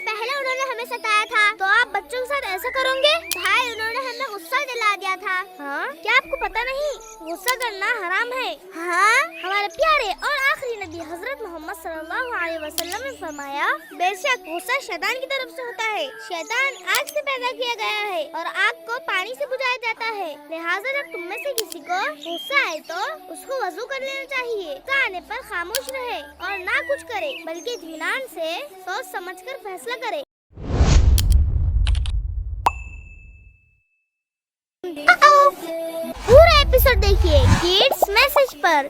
पहले उन्होंने हमें सताया था, तो आप बच्चों के साथ ऐसा करोगे? भाई उन्होंने हमें गुस्सा दिला दिया था। हाँ, क्या आपको पता नहीं गुस्सा करना हराम है? हाँ, हमारे प्यारे और आखिरी नबी हजरत मोहम्मद सल्लल्लाहु अलैहि वसल्लम ने फरमाया, बेशक गुस्सा शैतान की तरफ से होता है। शैतान आग से पैदा किया गया है और आग को पानी से बुझाया जाता है। लिहाजा जब तुम में से किसी को गुस्सा आए तो उसको वजू कर लेना चाहिए। गुस्सा आने पर खामोश रहे और ना कुछ करे, बल्कि इत्मीनान से सोच समझकर फैसला करे। पूरा एपिसोड देखिए किड्स मैसेज पर।